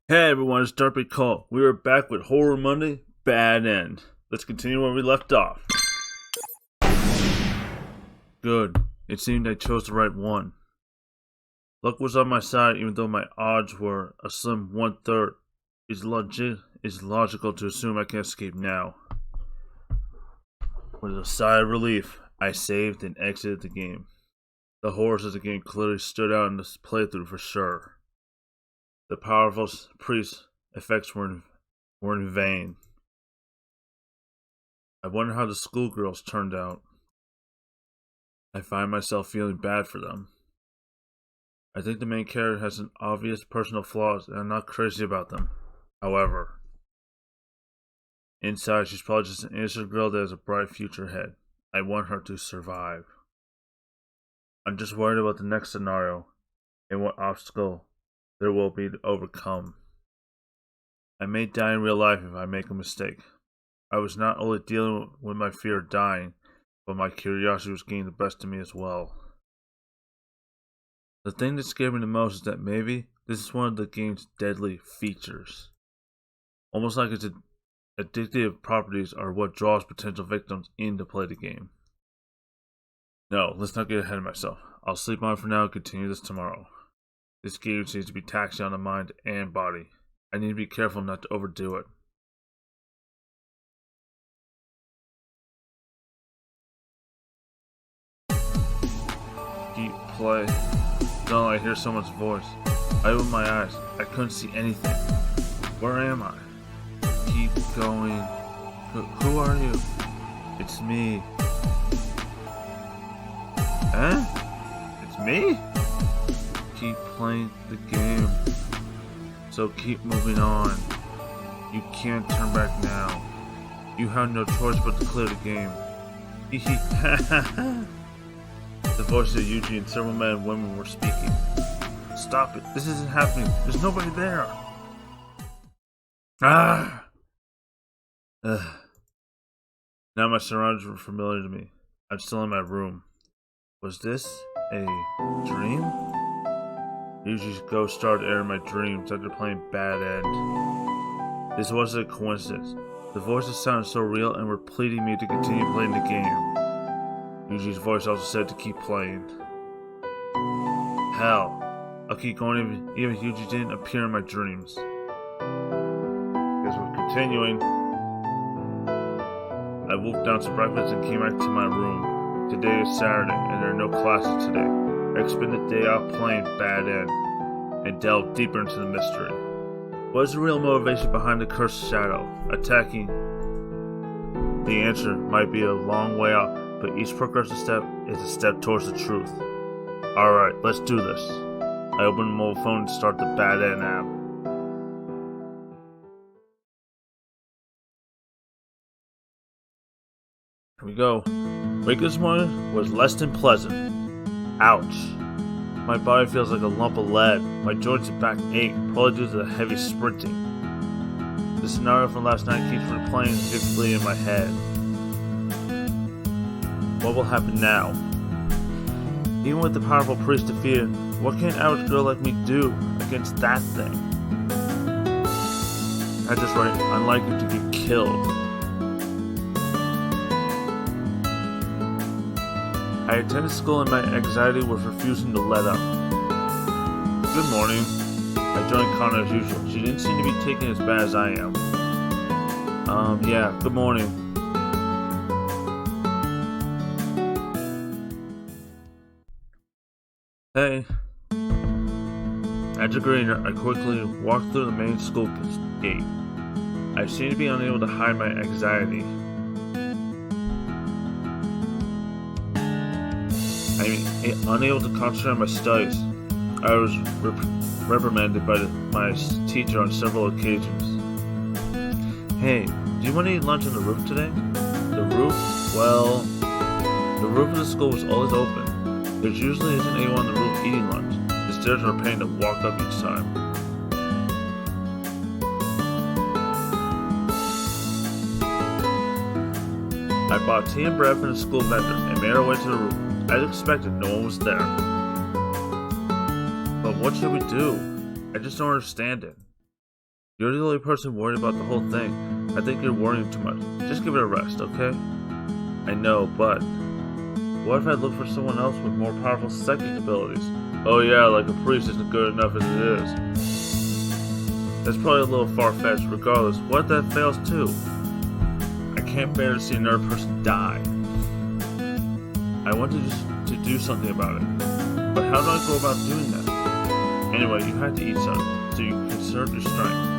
Hey everyone, it's Darkbitcold. We are back with Horror Monday, Bad End. Let's continue where we left off. Good. It seemed I chose the right one. Luck was on my side even though my odds were a slim 1/3. It's logical to assume I can escape now. With a sigh of relief, I saved and exited the game. The horrors of the game clearly stood out in this playthrough for sure. The powerful priest effects were in vain. I wonder how the schoolgirls turned out. I find myself feeling bad for them. I think the main character has some obvious personal flaws and I'm not crazy about them. However, inside she's probably just an innocent girl that has a bright future ahead. I want her to survive. I'm just worried about the next scenario and what obstacle there will be to overcome. I may die in real life if I make a mistake. I was not only dealing with my fear of dying, but my curiosity was getting the best of me as well. The thing that scared me the most is that maybe this is one of the game's deadly features. Almost like its addictive properties are what draws potential victims in to play the game. No, let's not get ahead of myself. I'll sleep on it for now and continue this tomorrow. This game seems to be taxing on the mind and body. I need to be careful not to overdo it. Keep play. No, I hear someone's voice. I opened my eyes. I couldn't see anything. Where am I? Keep going. Who are you? It's me. Huh? It's me? Keep playing the game. So keep moving on. You can't turn back now. You have no choice but to clear the game. The voices of Yuji and several men and women were speaking. Stop it. This isn't happening. There's nobody there. Ah! Ugh. Now my surroundings were familiar to me. I'm still in my room. Was this a dream? Yuji's ghost started airing my dreams after playing Bad End. This wasn't a coincidence. The voices sounded so real and were pleading me to continue playing the game. Yuji's voice also said to keep playing. Hell, I'll keep going even if Yuji didn't appear in my dreams. Guess we're continuing. I wolfed down some breakfast and came back to my room. Today is Saturday and there are no classes today. I spend the day out playing Bad End and delve deeper into the mystery. What is the real motivation behind the cursed shadow attacking? The answer might be a long way out, but each progressive step is a step towards the truth. Alright, let's do this. I open the mobile phone and start the Bad End app. Here we go. Wake this morning was less than pleasant. Ouch. My body feels like a lump of lead. My joints and back ache, probably due to the heavy sprinting. The scenario from last night keeps replaying vividly in my head. What will happen now? Even with the powerful priest defeated, what can an average girl like me do against that thing? I just write, unlikely to get killed. I attended school and my anxiety was refusing to let up. Good morning. I joined Connor as usual. She didn't seem to be taking it as bad as I am. Yeah, good morning. Hey. After greeting her, I quickly walked through the main school gate. I seemed to be unable to hide my anxiety. Unable to concentrate on my studies. I was reprimanded by my teacher on several occasions. Hey, do you want to eat lunch on the roof today? The roof? Well, the roof of the school was always open. There usually isn't anyone on the roof eating lunch. The stairs were a pain to walk up each time. I bought tea and bread from the school vendor and made our way to the roof. As expected, no one was there. But what should we do? I just don't understand it. You're the only person worried about the whole thing. I think you're worrying too much. Just give it a rest, okay? I know, but what if I look for someone else with more powerful psychic abilities? Oh yeah, like a priest isn't good enough as it is. That's probably a little far-fetched. Regardless, what if that fails too? I can't bear to see another person die. I want to do something about it. But how do I go about doing that? Anyway, you had to eat something, so you conserve your strength.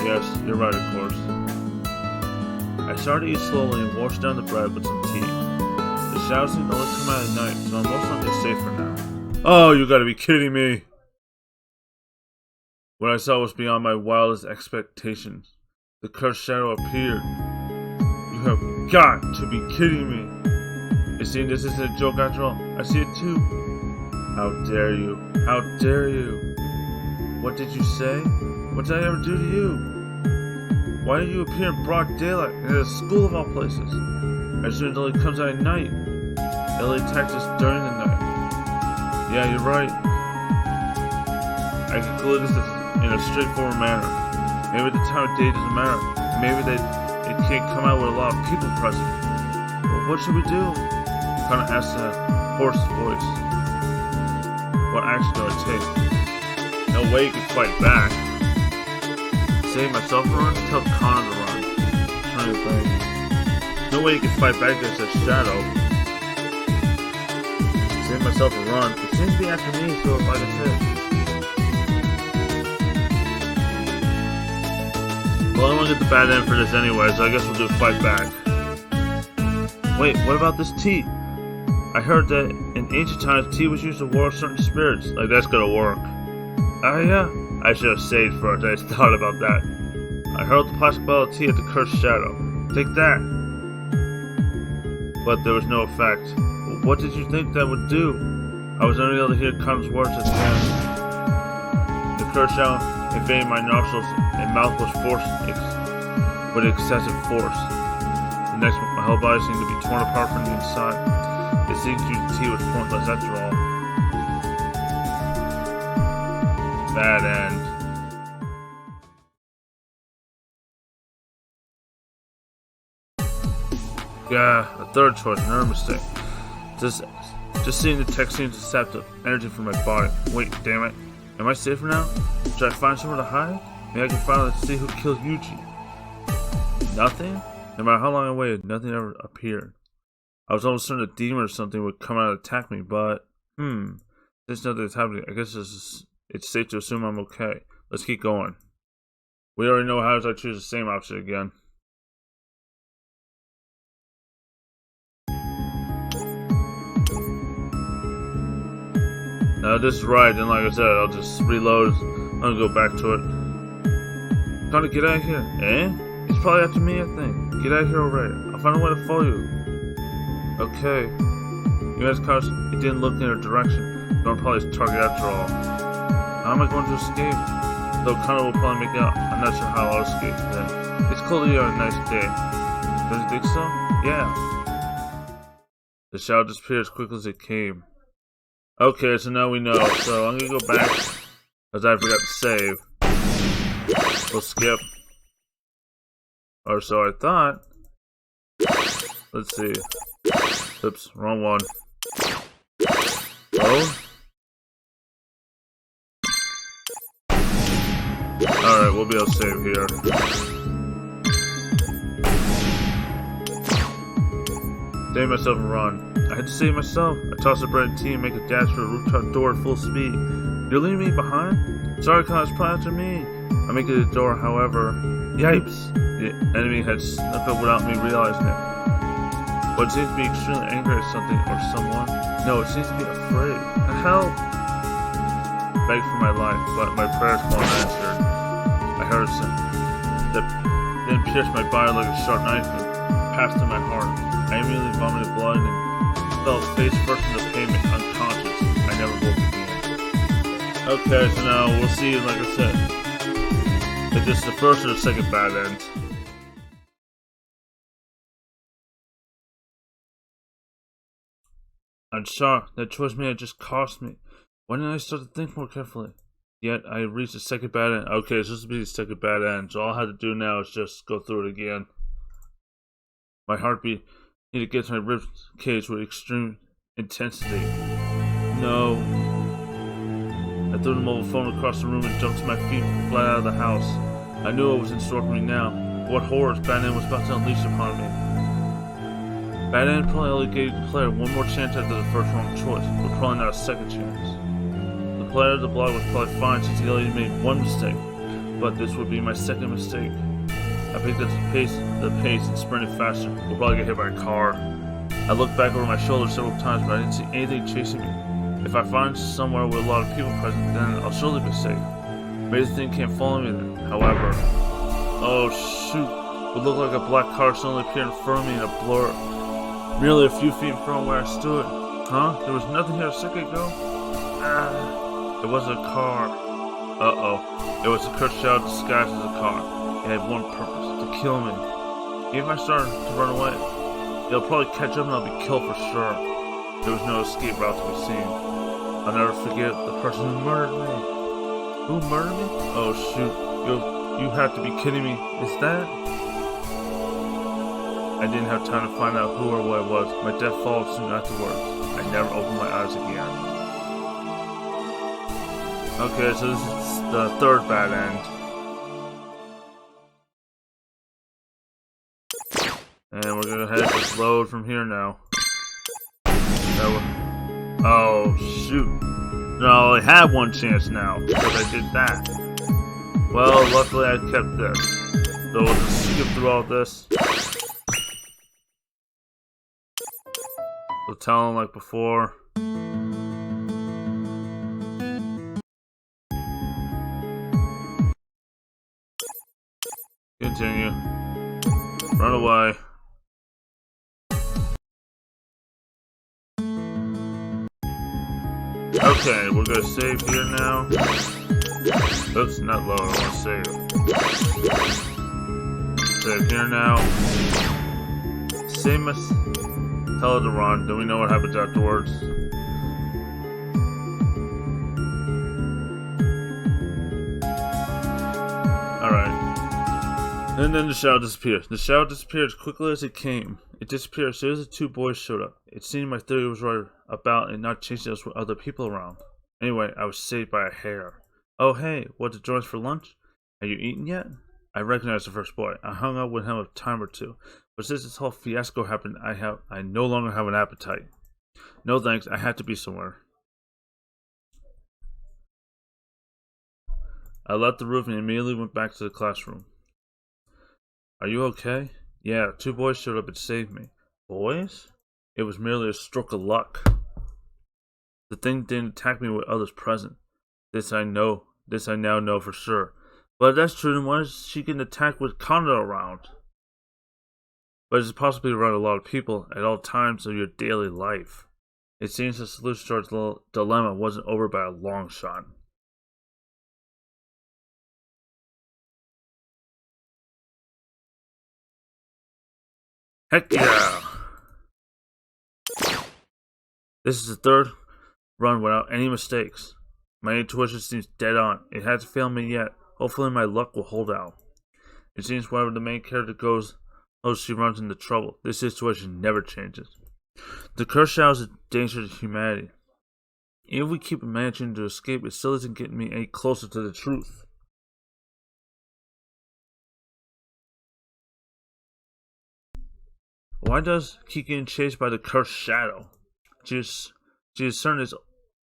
Yes, you're right, of course. I started to eat slowly and washed down the bread with some tea. The shadows seem to only come out at night, so I'm most likely safe for now. Oh, you gotta be kidding me! What I saw was beyond my wildest expectations. The cursed shadow appeared. You have got to be kidding me! You see, this isn't a joke after all. I see it too. How dare you? How dare you? What did you say? What did I ever do to you? Why did you appear in broad daylight and at a school of all places? I assume it only comes out at night. It only attacks us during the night. Yeah, you're right. I conclude this in a straightforward manner. Maybe the time of day doesn't matter. Maybe it can't come out with a lot of people present. But what should we do? Kind of asked in a hoarse voice. What action do I take? No way you can fight back. Save myself a run? Tell Connor to run. Trying to think. No way you can fight back against a shadow. Save myself a run. It seems to be after me, so if I can hit. Well, I don't want to get the bad end for this anyway, so I guess we'll do fight back. Wait, what about this tea? I heard that in ancient times tea was used to ward off certain spirits. Like, that's gonna work. Oh yeah? I should have saved for it. I just thought about that. I hurled the plastic bottle of tea at the cursed shadow. Take that! But there was no effect. What did you think that would do? I was only able to hear Connor's words at the end. The cursed shadow invaded my nostrils and mouth was forced with excessive force. The next moment, my whole body seemed to be torn apart from the inside. It seemed to the tea was pointless after all. Bad end. Yeah, a third choice, another mistake. Just seeing the text seems to sap the energy from my body. Wait, damn it. Am I safer now? Should I find somewhere to hide? Maybe I can finally see who killed Yuji. Nothing? No matter how long I waited, nothing ever appeared. I was almost certain a demon or something would come out and attack me, but since nothing's happening, I guess it's safe to assume I'm okay. Let's keep going. We already know how I choose the same option again. Now this is right, and like I said, I'll just reload. I'm gonna go back to it. Gotta get out of here. Eh? It's probably after me, I think. Get out of here already. I'll find a way to follow you. Okay. You guys, cause it didn't look in her direction. Don't probably his target after all. How am I going to escape? Though Connor will probably make it out. I'm not sure how I'll escape then. It's clearly a nice day. Don't you think so? Yeah. The shadow disappeared as quickly as it came. Okay, so now we know. So I'm gonna go back as I forgot to save. We'll skip. Or so I thought. Let's see. Oops, wrong one. Oh. Alright, we'll be able to save here. Save myself and run. I had to save myself. I tossed the bread and tea and make a dash for the rooftop door at full speed. You're leaving me behind? Sorry, Connor, it's probably after me. I make it to the door, however. Yipes! The enemy had snuck up without me realizing it. But it seems to be extremely angry at something or someone. No, it seems to be afraid. Help! I begged for my life, but my prayers weren't answered. I heard a sound that then pierced my body like a sharp knife and passed through my heart. I immediately vomited blood and fell face first in the pavement, unconscious. I never woke again. Okay, so now we'll see, like I said, if this is the first or the second bad end. I'm shocked. That choice may have just cost me. Why didn't I start to think more carefully? Yet I reached the second bad end. Okay, so this will be the second bad end. So all I have to do now is just go through it again. My heartbeat needed to get to my rib cage with extreme intensity. No. I threw the mobile phone across the room and jumped to my feet flat out of the house. I knew what was in store for me now. What horrors Batman was about to unleash upon me. Batman probably only gave the player one more chance after the first wrong choice, but probably not a second chance. The player of the blog was probably fine since he only made one mistake, but this would be my second mistake. I picked up the pace and sprinted faster. We'll probably get hit by a car. I looked back over my shoulder several times, but I didn't see anything chasing me. If I find somewhere with a lot of people present, then I'll surely be safe. Maybe the thing can't follow me then. However, oh shoot, it looked like a black car suddenly appeared in front of me in a blur. Merely a few feet in front of where I stood. Huh? There was nothing here a second ago? It wasn't a car. Uh-oh. It was a cursed shadow disguised as a car. It had one purpose, to kill me. Even if I started to run away, it'll probably catch up and I'll be killed for sure. There was no escape route to be seen. I'll never forget the person who murdered me. Who murdered me? Oh shoot. You have to be kidding me. Is that? I didn't have time to find out who or what it was. My death followed soon afterwards. I never opened my eyes again. Okay, so this is the third bad end. And we're gonna head to load from here now. Oh shoot. No, I only have one chance now because I did that. Well, luckily I kept this. So we'll just skip through all this. We'll tell him like before. Continue. Run away. Okay, we're gonna save here now. Oops, not load, I want to save. Save here now. Same as tell it to run, then we know what happens afterwards. Alright. And then the shadow disappears. The shadow disappeared as quickly as it came. It disappeared as soon as the two boys showed up. It seemed my theory was right about it not chasing us with other people around. Anyway, I was saved by a hair. Oh hey, want to join us for lunch? Have you eaten yet? I recognized the first boy. I hung out with him a time or two. But since this whole fiasco happened, I no longer have an appetite. No thanks, I had to be somewhere. I left the roof and immediately went back to the classroom. Are you okay? Yeah, two boys showed up and saved me. Boys? It was merely a stroke of luck. The thing didn't attack me with others present. This I now know for sure. But if that's true, then why is she getting attacked with Conda around? But it's possibly around a lot of people at all times of your daily life. It seems the solution to our dilemma wasn't over by a long shot. Heck yeah! This is the third run without any mistakes. My intuition seems dead on. It hasn't failed me yet. Hopefully my luck will hold out. It seems wherever the main character goes, she runs into trouble. This situation never changes. The curse shadow is a danger to humanity. Even if we keep managing to escape, it still isn't getting me any closer to the truth. Why does keep getting chased by the cursed shadow? She is certain it's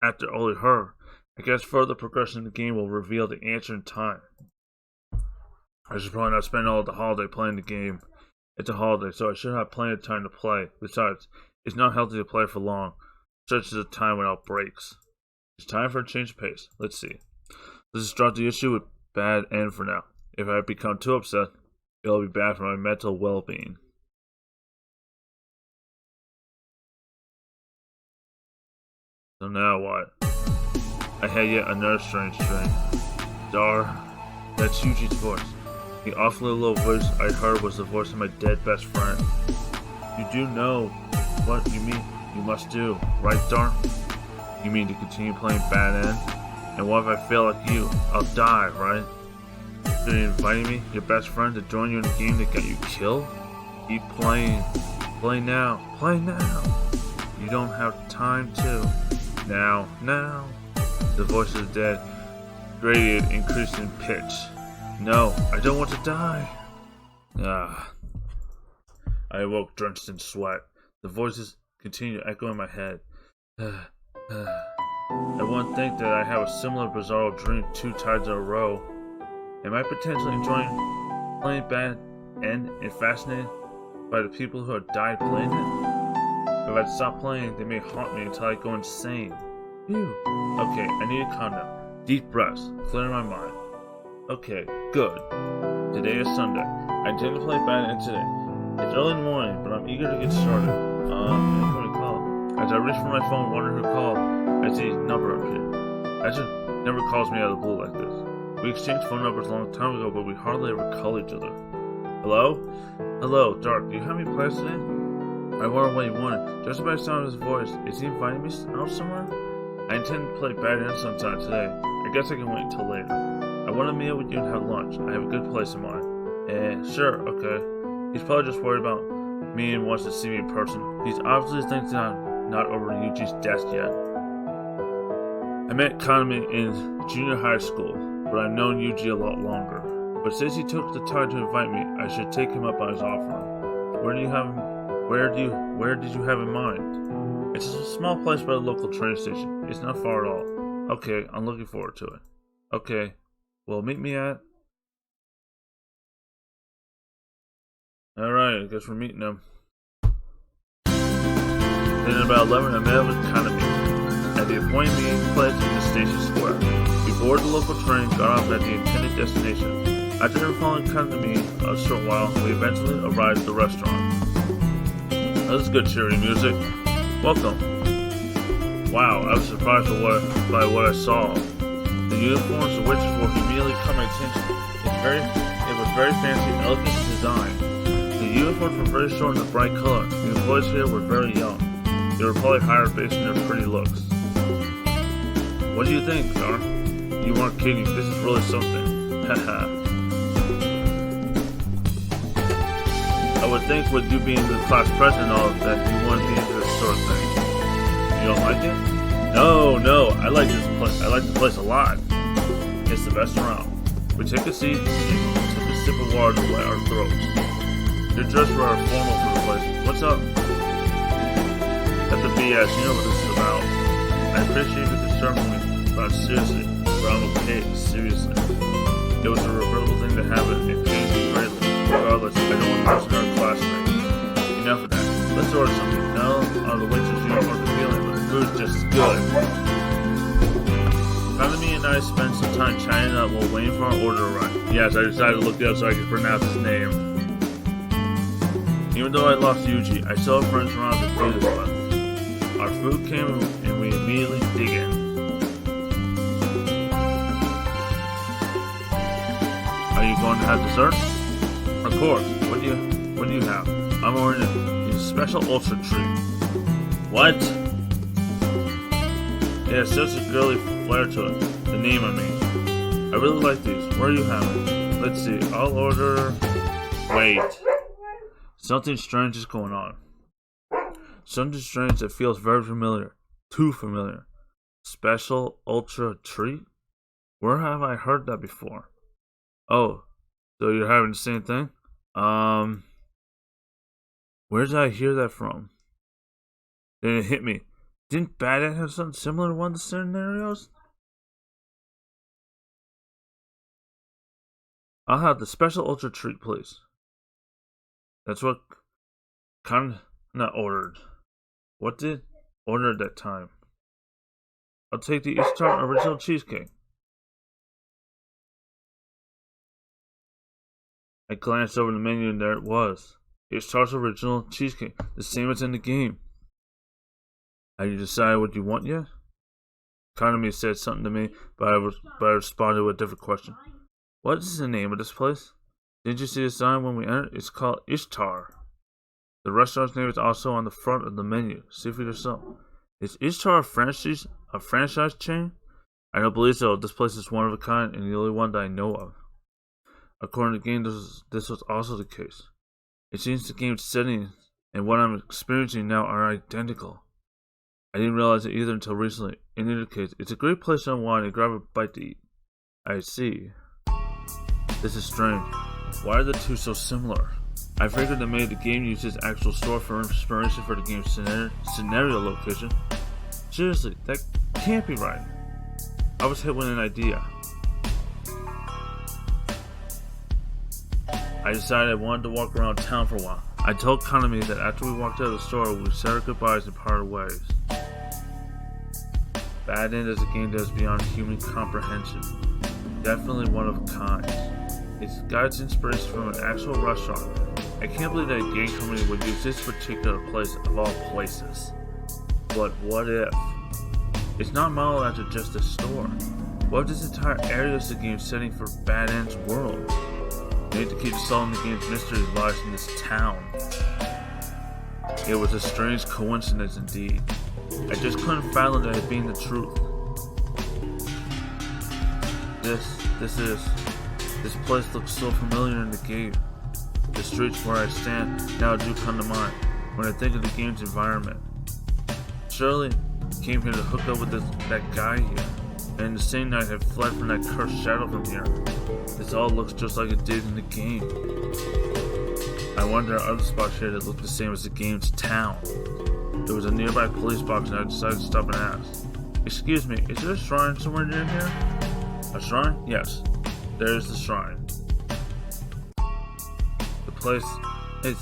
after only her. I guess further progression in the game will reveal the answer in time. I should probably not spend all the holiday playing the game. It's a holiday, so I should have plenty of time to play. Besides, it's not healthy to play for long, such as a time without breaks. It's time for a change of pace. Let's see. Let's just drop the issue with bad end for now. If I become too upset, it'll be bad for my mental well-being. So now what? I had yet another strange dream. That's Yuji's voice. The awfully low voice I heard was the voice of my dead best friend. You do know what you must do, right, Dar? You mean to continue playing Bad End? And what if I fail like you? I'll die, right? You're inviting me, your best friend, to join you in a game that got you killed? Keep playing. Play now. Play now. You don't have time to. Now. The voice is dead. Gradient increased in pitch. No, I don't want to die. I awoke drenched in sweat. The voices continued to echo in my head. I wouldn't think that I have a similar bizarre dream 2 times in a row. Am I potentially enjoying playing bad and fascinated by the people who have died playing it? If I stop playing, they may haunt me until I go insane. Phew. Okay, I need to calm down. Deep breaths, clear my mind. Okay, good. Today is Sunday. I intend to play bad and today. It's early in the morning, but I'm eager to get started. Incoming call. As I reach for my phone, wondering who called, I see a number appear. Ajit never calls me out of the blue like this. We exchanged phone numbers a long time ago, but we hardly ever call each other. Hello? Hello, Dark. Do you have any plans today? I wonder what he wanted. Just by the sound of his voice, is he inviting me out somewhere? I intend to play bad end sometime today. I guess I can wait until later. I want to meet with you and have lunch. I have a good place in mind. Sure, okay. He's probably just worried about me and wants to see me in person. He's obviously thinking I'm not over Yuji's desk yet. I met Kanami in junior high school, but I've known Yuji a lot longer. But since he took the time to invite me, I should take him up on his offer. Where did you have in mind? It's a small place by the local train station. It's not far at all. Okay, I'm looking forward to it. Okay, well, meet me at... Alright, I guess we're meeting him. Then at about 11, I met up with Kanami at the appointed meeting place in the station square. We boarded the local train, got off at the intended destination. After following Kanami a short while, we eventually arrived at the restaurant. This is good cheery music. Welcome. Wow, I was surprised by what I saw. The uniforms of which were immediately caught my attention. It was very fancy and elegant in design. The uniforms were very short and a bright color. The employees here were very young. They were probably hired based on their pretty looks. What do you think, Dar? You weren't kidding. This is really something. Haha. I would think with you being the class president and all of that, you wouldn't be into this sort of thing. You don't like it? No. I like this place. I like the place a lot. It's the best around. We take a seat and took a sip of water to wet our throats. You're dressed rather formal for the place. What's up? That's the BS. You know what this is about. I appreciate the concern for me, but I'm okay. Seriously. It was a regrettable thing to happen. It pains me greatly. Regardless, I don't want to lose our classmate. Enough of that. Let's order something. No, the waitress uniform is feeling, but the food's just good. Kanami and I spent some time chatting up while waiting for our order to arrive. Yes, I decided to look it up so I could pronounce his name. Even though I lost Yuji, I still have friends around to do this with. Our food came and we immediately dig in. Are you going to have dessert? Of course. What do you have? I'm ordering a special ultra treat. What? It has such a girly flair to it. The name, I mean. I really like these. Where are you having? Let's see. I'll order... Wait. Something strange is going on. Something strange that feels very familiar. Too familiar. Special ultra treat? Where have I heard that before? Oh, so you're having the same thing? Where did I hear that from? Then it hit me. Didn't Bad Ed have something similar to one of the scenarios? I'll have the special ultra treat, please. That's what not ordered. What did order at that time? I'll take the Ishtar original cheesecake. I glanced over the menu and there it was. Ishtar's original cheesecake, the same as in the game. Have you decided what you want yet? Kanami said something to me, but I responded with a different question. What is the name of this place? Didn't you see the sign when we entered? It's called Ishtar. The restaurant's name is also on the front of the menu. See for yourself. Is Ishtar a franchise chain? I don't believe so. This place is one of a kind and the only one that I know of. According to the game, this was also the case. It seems the game's setting and what I'm experiencing now are identical. I didn't realize it either until recently. In either case, it's a great place to unwind and grab a bite to eat. I see. This is strange. Why are the two so similar? I figured they made the game use its actual store for inspiration for the game's scenario location. Seriously, that can't be right. I was hit with an idea. I decided I wanted to walk around town for a while. I told Kanami that after we walked out of the store, we said our goodbyes and parted ways. Bad End is a game that is beyond human comprehension. Definitely one of a kind. It got its inspiration from an actual restaurant. I can't believe that a game company would use this particular place of all places. But what if? It's not modeled after just a store. What if this entire area is the game's setting for Bad End's world? Maybe to keep solving the game's mystery lies in this town. It was a strange coincidence indeed. I just couldn't fathom that it being the truth. This place looks so familiar in the game. The streets where I stand now do come to mind when I think of the game's environment. Surely, I came here to hook up with that guy here, and the same night had fled from that cursed shadow from here. This all looks just like it did in the game. I wonder are other spots here that look the same as the game's town. There was a nearby police box and I decided to stop and ask. Excuse me, is there a shrine somewhere near here? A shrine? Yes. There is the shrine. The place is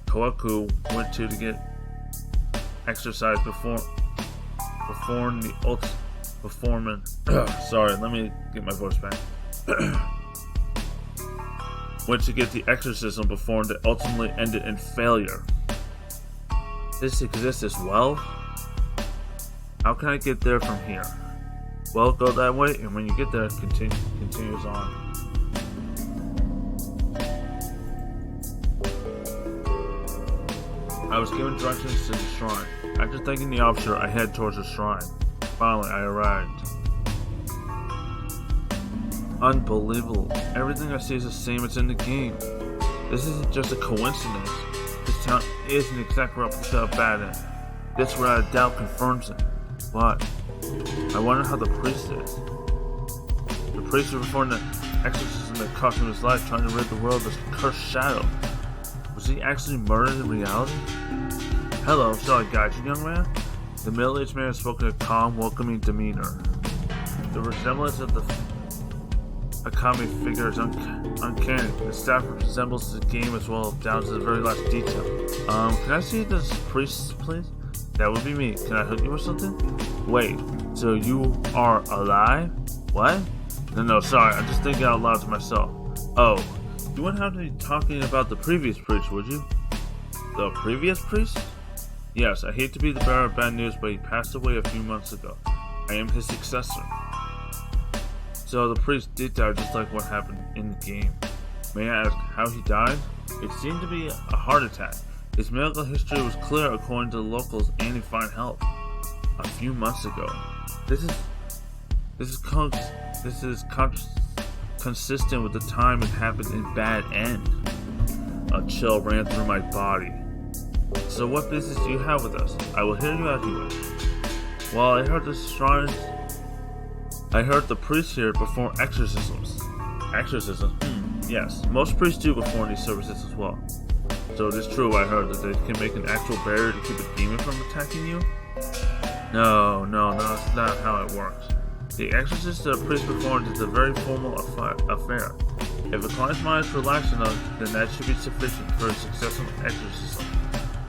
Koaku went to get exercise before the performance. Sorry, let me get my voice back. Went to get the exorcism performed that ultimately ended in failure. This exists as well? How can I get there from here? Well, go that way, and when you get there, it continues on. I was given directions to the shrine. After thanking the officer, I head towards the shrine. Finally, I arrived. Unbelievable. Everything I see is the same as in the game. This isn't just a coincidence. This town is an exact replica of Bad End. This without a doubt confirms it. But I wonder how the priest is. The priest who performed the exorcism that cost him his life trying to rid the world of this cursed shadow. Was he actually murdered in reality? Hello, shall I guide you, young man? The middle-aged man spoke in a calm, welcoming demeanor. The resemblance of the Akami figure is uncanny. The staff resembles the game as well, down to the very last detail. Can I see this priest, please? That would be me. Can I help you with something? Wait, so you are alive? What? No, sorry, I'm just thinking out loud to myself. Oh, you wouldn't have to be talking about the previous priest, would you? The previous priest? Yes, I hate to be the bearer of bad news, but he passed away a few months ago. I am his successor. So the priest did die just like what happened in the game. May I ask how he died? It seemed to be a heart attack. His medical history was clear according to the locals and in fine health. A few months ago. This is consistent with the time it happened in Bad End. A chill ran through my body. So what business do you have with us? I will hear you out anyway. Well, I heard the priests here perform exorcisms. Exorcisms? Yes. Most priests do perform these services as well. So it is true, I heard, that they can make an actual barrier to keep a demon from attacking you? No, that's not how it works. The exorcist that a priest performs is a very formal affair. If a client's mind is relaxed enough, then that should be sufficient for a successful exorcism.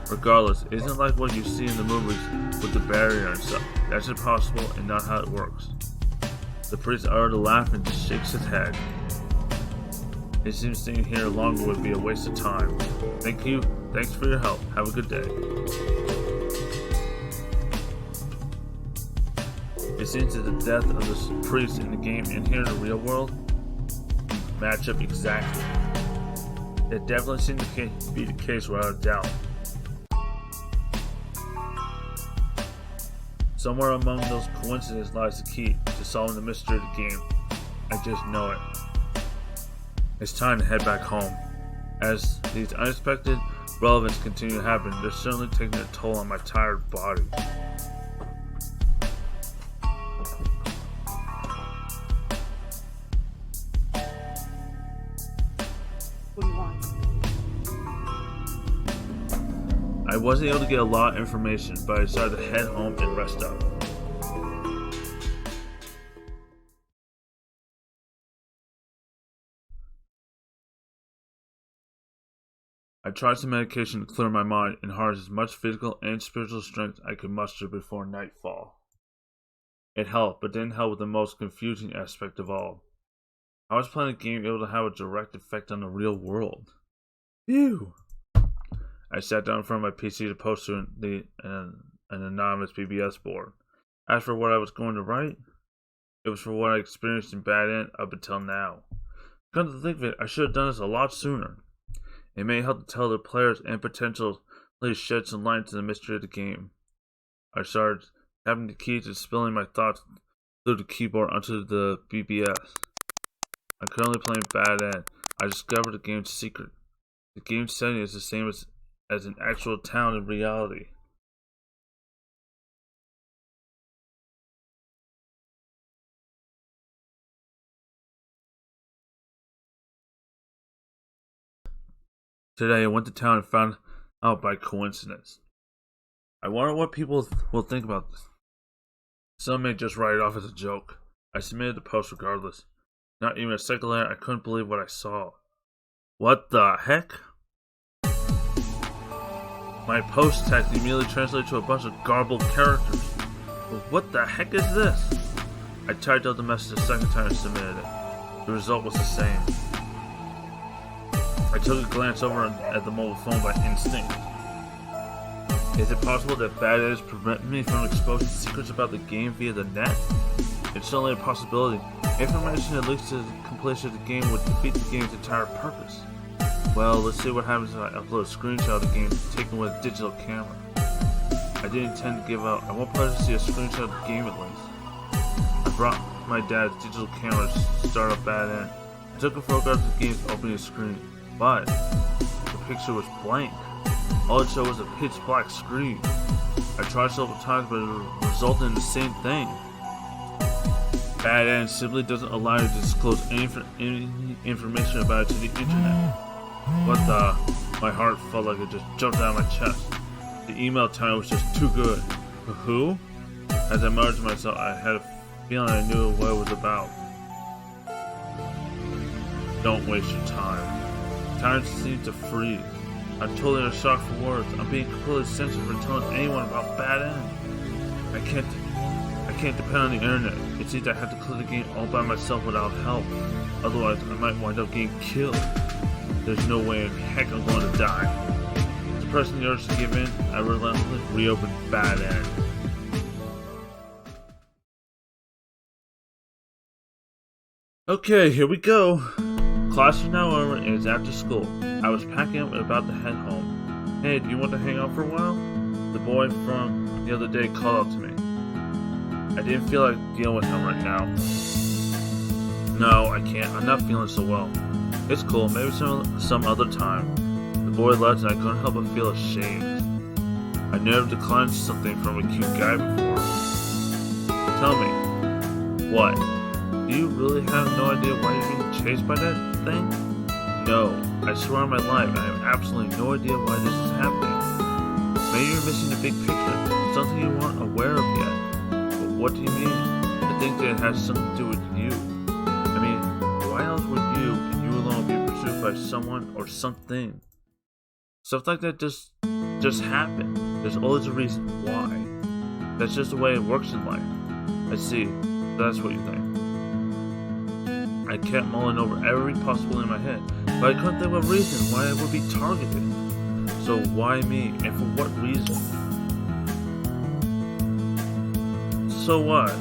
Regardless, it isn't like what you see in the movies with the barrier and stuff. That's impossible and not how it works. The priest uttered a laugh and just shakes his head. It seems staying here longer would be a waste of time. Thank you. Thanks for your help. Have a good day. It seems that the death of this priest in the game and here in the real world match up exactly. It definitely seems to be the case without a doubt. Somewhere among those coincidences lies the key to solving the mystery of the game. I just know it. It's time to head back home. As these unexpected relevance continue to happen, they're certainly taking a toll on my tired body. What do you want? I wasn't able to get a lot of information, but I decided to head home and rest up. I tried some medication to clear my mind and harness as much physical and spiritual strength I could muster before nightfall. It helped, but didn't help with the most confusing aspect of all. I was playing a game able to have a direct effect on the real world. Phew! I sat down in front of my PC to post to an anonymous BBS board. As for what I was going to write, it was for what I experienced in Bad End up until now. Come to think of it, I should have done this a lot sooner. It may help to tell the players and potentially shed some light to the mystery of the game. I started tapping the keys and spilling my thoughts through the keyboard onto the BBS. I'm currently playing Bad End. I discovered the game's secret. The game's setting is the same as an actual town in reality. Today I went to town and found out by coincidence. I wonder what people will think about this. Some may just write it off as a joke. I submitted the post regardless. Not even a second later, I couldn't believe what I saw. What the heck? My post text immediately translated to a bunch of garbled characters. But what the heck is this? I typed out the message a second time and submitted it. The result was the same. I took a glance over at the mobile phone by instinct. Is it possible that bad eggs prevent me from exposing secrets about the game via the net? It's certainly a possibility. Information that leads to the completion of the game would defeat the game's entire purpose. Well, let's see what happens if I upload a screenshot of the game taken with a digital camera. I didn't intend to give out. I want players to see a screenshot of the game at least. I brought my dad's digital camera to start up Bad End. I took a photograph of the game's opening screen, but the picture was blank. All it showed was a pitch black screen. I tried several times, but it resulted in the same thing. Bad End simply doesn't allow you to disclose any information about it to the internet. What the? My heart felt like it just jumped out of my chest. The email title was just too good. Who? As I muttered to myself, I had a feeling I knew what it was about. Don't waste your time. Time seems to freeze. I'm totally in a shock for words. I'm being completely censored for telling anyone about Bad End. I can't depend on the internet. It seems I have to clear the game all by myself without help. Otherwise, I might wind up getting killed. There's no way in heck I'm going to die. Suppressing the urge to give in, I relentlessly reopened Bad End. Okay, here we go. Class is now over and it's after school. I was packing up and about to head home. Hey, do you want to hang out for a while? The boy from the other day called out to me. I didn't feel like dealing with him right now. No, I can't. I'm not feeling so well. It's cool. Maybe some other time. The boy left and I couldn't help but feel ashamed. I never declined something from a cute guy before. Tell me, what? Do you really have no idea why you're being chased by that thing? No, I swear on my life, I have absolutely no idea why this is happening. Maybe you're missing the big picture, something you weren't aware of yet. But what do you mean? I think that it has something to do with you. I mean, why else would you and you alone be pursued by someone or something? Stuff like that just happen. There's always a reason why. That's just the way it works in life. I see. That's what you think. I kept mulling over every possibility in my head, but I couldn't think of a reason why I would be targeted. So why me, and for what reason? So what?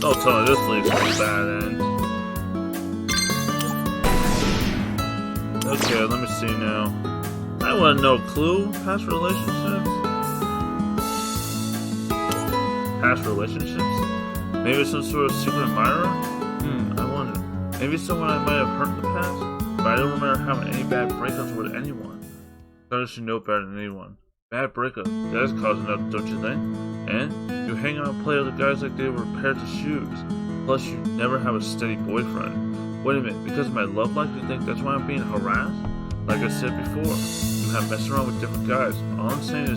Don't tell me this leads to a bad end. Okay, let me see now. I want no clue. Past relationships? Past relationships? Maybe some sort of secret admirer? I wonder. Maybe someone I might have hurt in the past? But I don't remember having any bad breakups with anyone. I should know better than anyone. Bad breakup. That's cause enough, don't you think? And you hang out and play with the guys like they were pairs of shoes. Plus, you never have a steady boyfriend. Wait a minute, because of my love life, you think that's why I'm being harassed? Like I said before, you have messed around with different guys. All I'm saying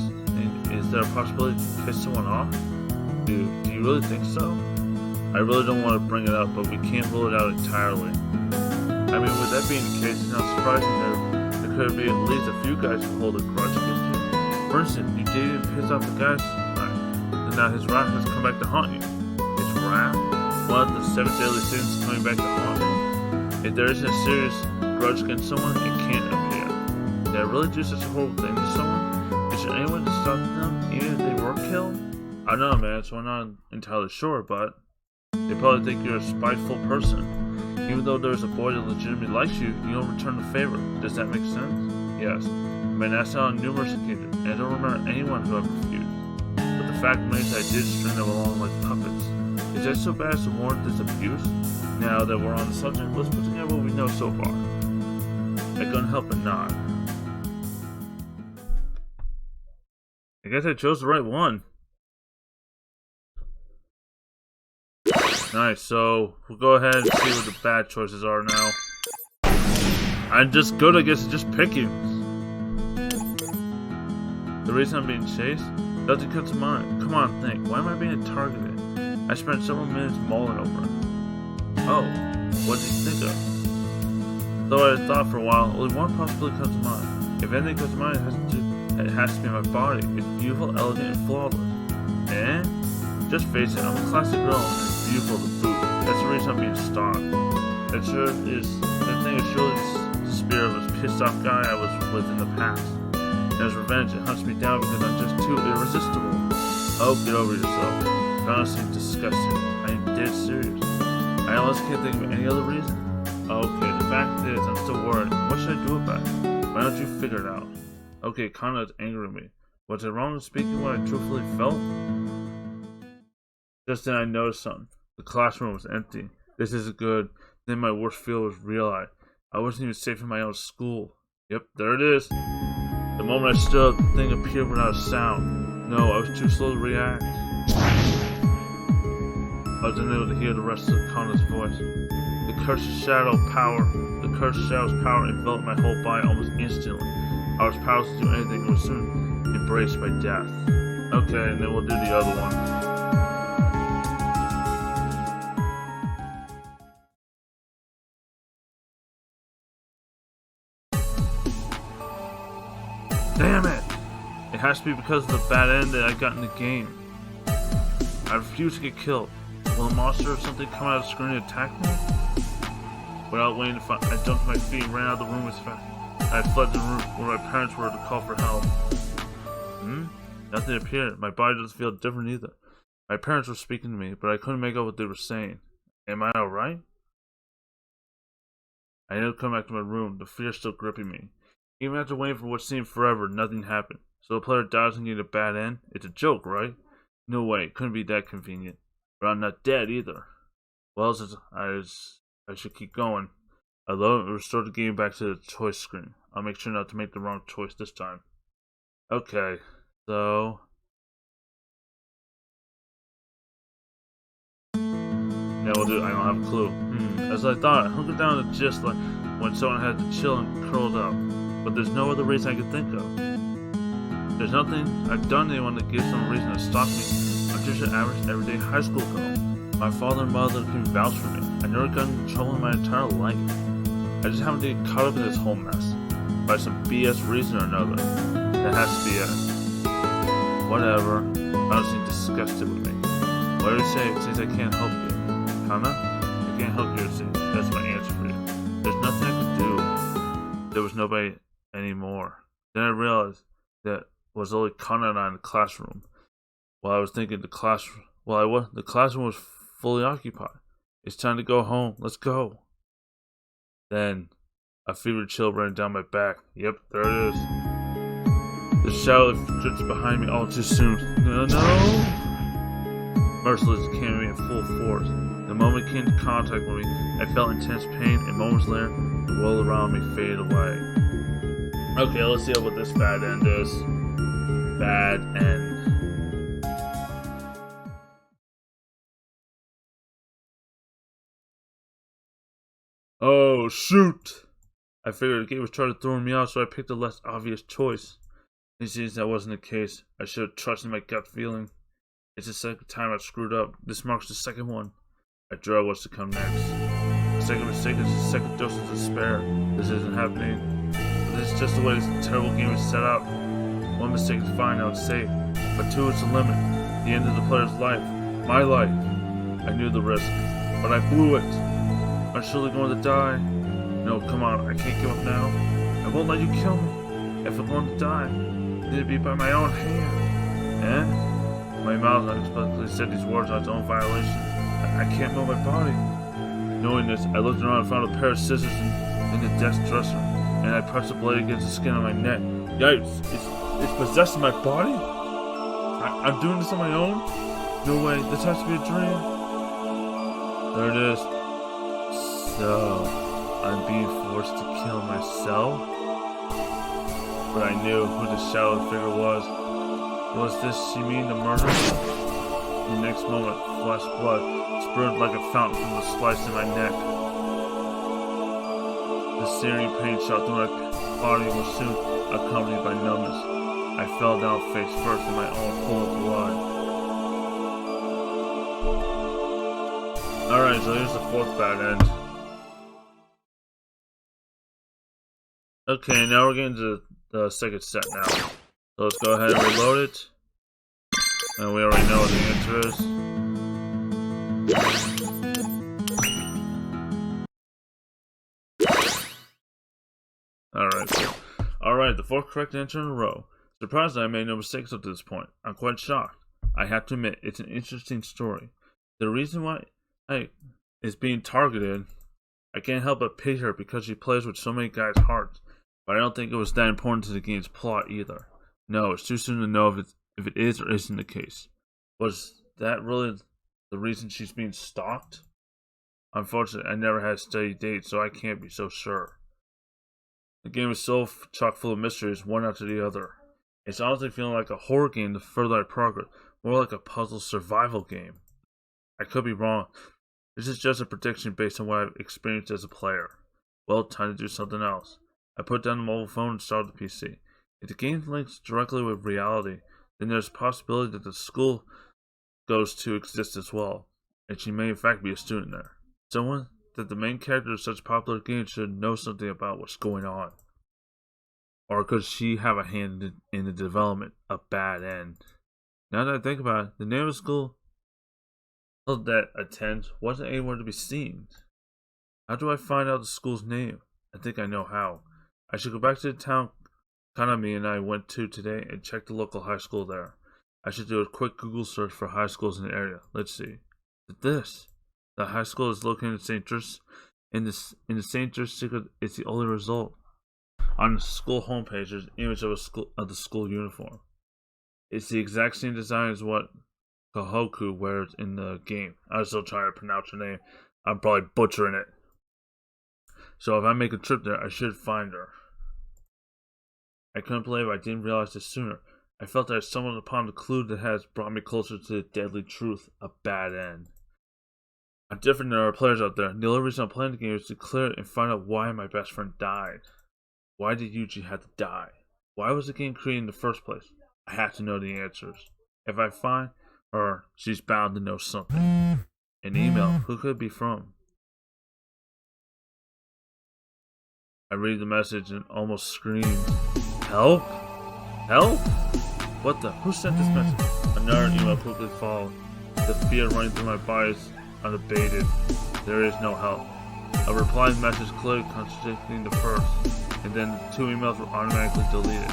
is there a possibility to piss someone off? Do you really think so? I really don't want to bring it up, but we can't rule it out entirely. I mean, with that being the case, it's not surprising there could be at least a few guys who hold a grudge against you. For instance, you dated and pissed off the guys and now his wrath has come back to haunt you. His wrath? One of the 7 deadly sins coming back to haunt you? If there isn't a serious grudge against someone, it can't appear. Did I really do such a horrible thing to someone? Is there anyone to stop them, even if they were killed? I don't know, man, so I'm not entirely sure, but they probably think you're a spiteful person. Even though there's a boy that legitimately likes you, you don't return the favor. Does that make sense? Yes. I've been asked out on numerous occasions, and I don't remember anyone who I've refused. But the fact remains that I did string them along like puppets. Is that so bad as to warrant this abuse? Now that we're on the subject, let's put together what we know so far. I couldn't help but nod. I guess I chose the right one. Nice, so we'll go ahead and see what the bad choices are now. I'm just good, I guess, at just picking. The reason I'm being chased? Nothing comes to mind. Come on, think. Why am I being targeted? I spent several minutes mulling over it. Oh, what did you think of? Though I had thought for a while, only one possibility comes to mind. If anything comes to mind, it has to be my body. It's beautiful, elegant, and flawless. Eh? Just face it, I'm a classic girl, and it's beautiful to boot. That's the reason I'm being stalked. That thing is surely the spirit of this pissed off guy I was with in the past. And as revenge, it hunts me down because I'm just too irresistible. Oh, get over yourself. It honestly disgusting. I am dead serious. I honestly can't think of any other reason. Okay, the fact is, I'm still worried. What should I do about it? Why don't you figure it out? Okay, kinda is angering me. Was I wrong in speaking what I truthfully felt? Just then I noticed something. The classroom was empty. This isn't good. Then my worst fear was realized. I wasn't even safe in my own school. Yep, there it is. The moment I stood up, the thing appeared without a sound. No, I was too slow to react. I was unable to hear the rest of Connor's voice. The cursed shadow's power enveloped my whole body almost instantly. I was powerless to do anything and was soon embraced by death. Okay, and then we'll do the other one. Damn it! It has to be because of the bad end that I got in the game. I refuse to get killed. Will a monster or something come out of the screen and attack me? Without waiting to find, I jumped to my feet and ran out of the room as fast. I had fled the room where my parents were to call for help. Nothing appeared. My body doesn't feel different either. My parents were speaking to me, but I couldn't make out what they were saying. Am I alright? I ended up coming back to my room, the fear still gripping me. Even after waiting for what seemed forever, nothing happened. So the player dies and gets a bad end? It's a joke, right? No way, it couldn't be that convenient. But I'm not dead either. Well, I should keep going. I love it. Restore the game back to the choice screen. I'll make sure not to make the wrong choice this time. Okay, so... Now we'll do I don't have a clue. As I thought, I hunkered down to just like when someone had to chill and curled up. But there's no other reason I could think of. There's nothing I've done to anyone that gives some reason to stalk me. I'm just an average, everyday high school girl. My father and mother can vouch for me. I never got in trouble in my entire life. I just happen to get caught up in this whole mess. By some BS reason or another. That has to be it. Whatever. Honestly disgusted with me. What do you say since I can't help you? Hannah? I can't help you, see. That's my answer for you. There's nothing I could do. There was nobody anymore. Then I realized that was only Connor and I in the classroom. While I was thinking the classroom was fully occupied. It's time to go home. Let's go. Then a fever chill ran down my back. Yep, there it is. The shadow drifted behind me all too soon. No. Merciless came at me in full force. The moment it came into contact with me, I felt intense pain, and moments later, the world around me faded away. Okay, let's see what this bad end is. Bad end. Oh, shoot! I figured the game was trying to throw me out, so I picked a less obvious choice. It seems that wasn't the case. I should have trusted my gut feeling. It's the second time I've screwed up. This marks the second one. I dread what's to come next. The second mistake is the second dose of despair. This isn't happening. But this is just the way this terrible game is set up. One mistake is fine, I would say. But two is the limit. The end of the player's life. My life. I knew the risk. But I blew it. I'm surely going to die. No, come on. I can't give up now. I won't let you kill me. If I'm going to die, it'd be by my own hand. Eh? My mouth unexpectedly said these words on its own violation. I can't move my body. Knowing this, I looked around and found a pair of scissors in the desk dresser, and I pressed the blade against the skin of my neck. Yikes! It's possessing my body? I'm doing this on my own? No way, this has to be a dream. There it is. So, I'm being forced to kill myself? But I knew who the shadow figure was. Was this she mean the murderer? The next moment, flesh blood spurted like a fountain from the slice in my neck. The searing pain shot through my body was soon accompanied by numbness. I fell down face first in my own pool of blood. Alright, so here's the fourth bad end. Okay, now we're getting to the second set now. So let's go ahead and reload it. And we already know what the answer is. Alright, the fourth correct answer in a row. Surprised that I made no mistakes up to this point. I'm quite shocked. I have to admit, it's an interesting story. The reason why is being targeted, I can't help but pity her because she plays with so many guys' hearts. But I don't think it was that important to the game's plot either. No, it's too soon to know if it is or isn't the case. Was that really the reason she's being stalked? Unfortunately, I never had a steady date, so I can't be so sure. The game is so chock full of mysteries, one after the other. It's honestly feeling like a horror game the further I progress, more like a puzzle survival game. I could be wrong. This is just a prediction based on what I've experienced as a player. Well, time to do something else. I put down the mobile phone and started the PC. If the game links directly with reality, then there's a possibility that the school goes to exist as well, and she may in fact be a student there. Someone that the main character of such popular games should know something about what's going on. Or could she have a hand in the development of Bad End? Now that I think about it, the name of the school that attends wasn't anywhere to be seen. How do I find out the school's name? I think I know how. I should go back to the town Kanami and I went to today and check the local high school there. I should do a quick Google search for high schools in the area. Let's see. The high school is located in St. Just. In the St. Just secret, it's the only result. On the school homepage, there's an image of the school uniform. It's the exact same design as what Kohoku wears in the game. I'm still trying to pronounce her name. I'm probably butchering it. So if I make a trip there, I should find her. I couldn't believe I didn't realize this sooner. I felt that I stumbled upon the clue that has brought me closer to the deadly truth of Bad End. I'm different than our players out there. The only reason I'm playing the game is to clear it and find out why my best friend died. Why did Yuji have to die? Why was the game created in the first place? I have to know the answers. If I find her, she's bound to know something. An email. Who could it be from? I read the message and almost screamed. Help? Help? What the? Who sent this message? Another email quickly followed. The fear running through my body is unabated. There is no help. A reply message clearly contradicting the first, and then the two emails were automatically deleted.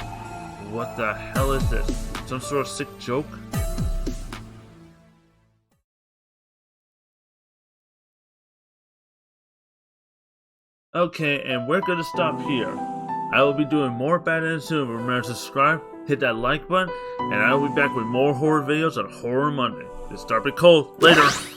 What the hell is this? Some sort of sick joke? Okay, and we're gonna stop here. I will be doing more Bad End soon, but remember to subscribe, hit that like button, and I will be back with more horror videos on Horror Monday. This is Darkbitcold. Later!